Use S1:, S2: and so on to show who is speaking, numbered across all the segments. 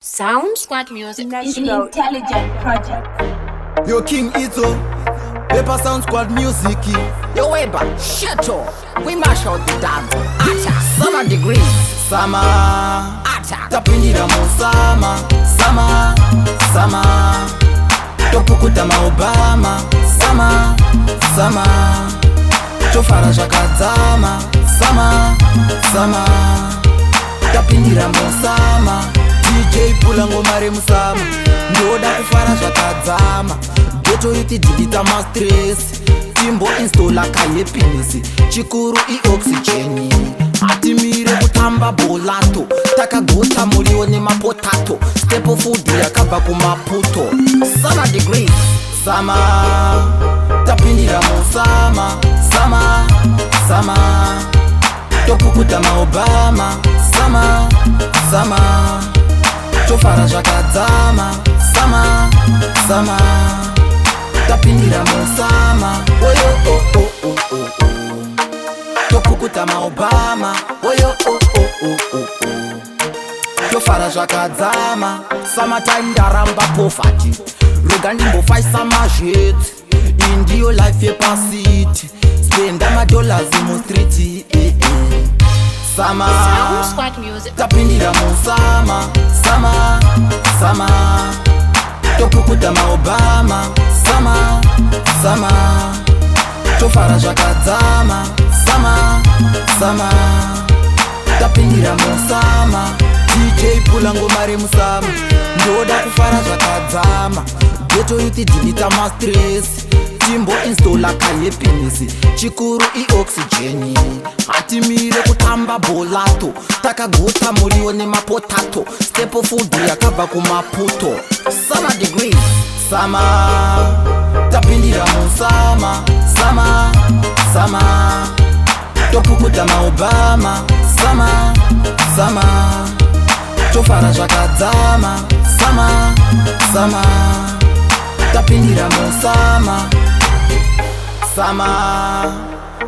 S1: Sound Squad Music.
S2: It's an intelligent project.
S3: Yo, King Ito, Paper Sound Squad Music.
S4: Yo, Weber, shut up. We mash out the dance. Attack, summer degree.
S3: Sama,
S4: Attack.
S3: tapindira mu sama. Sama, sama, topukuta ma Obama. Sama, sama, chofara zvakadzama. Sama, sama, tapindira mu sama. DJ pula ngoma remusama, ndoda kufara zvakadzama. Geto iti dilita ma stress, timbo installa kahappiness, chikuru oxygen. Hatimire kutamba bolato, takagota muriwo nemapotato, step food yakabva kumaputo.
S4: Summer degree.
S3: Sama, tapindira musama. Sama, sama, topukuta ma Obama. Sama, sama, chofara zvakadzama. Sama, sama, tapindira musama. Oyo oh oh oh oh oh, topukuta ma Obama. Oyo oh oh oh oh oh, chofara zvakadzama. Summertime ndaramba poverty, rega ndimbofaisa mazveti. Iyi ndiyo life yepasiti, spenda madollars mustreet. Sama,
S1: Sound Squad Music.
S3: tapindira musama. Sama, sama, topukuta ma Obama. Sama, sama, chofara zvakadzama. Sama, sama, tapindira musama. DJ pula ngoma remusama, ndoda kufara zvakadzama. Geto yuti dilita ma stress, timbo installa kahappiness, chikuru oxygen. Hatimire kutamba bolato, takagota muriwo nemapotato, step food yakabva kumaputo.
S4: Summer degree.
S3: Sama, tapindira musama. Sama, sama, topukuta ma Obama. Sama, sama, chofara zvakadzama. Sama, sama, tapindira musama. Sama,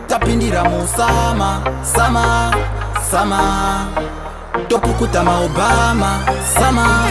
S3: tapindira musama. Sama, sama, topukuta ma Obama. Sama,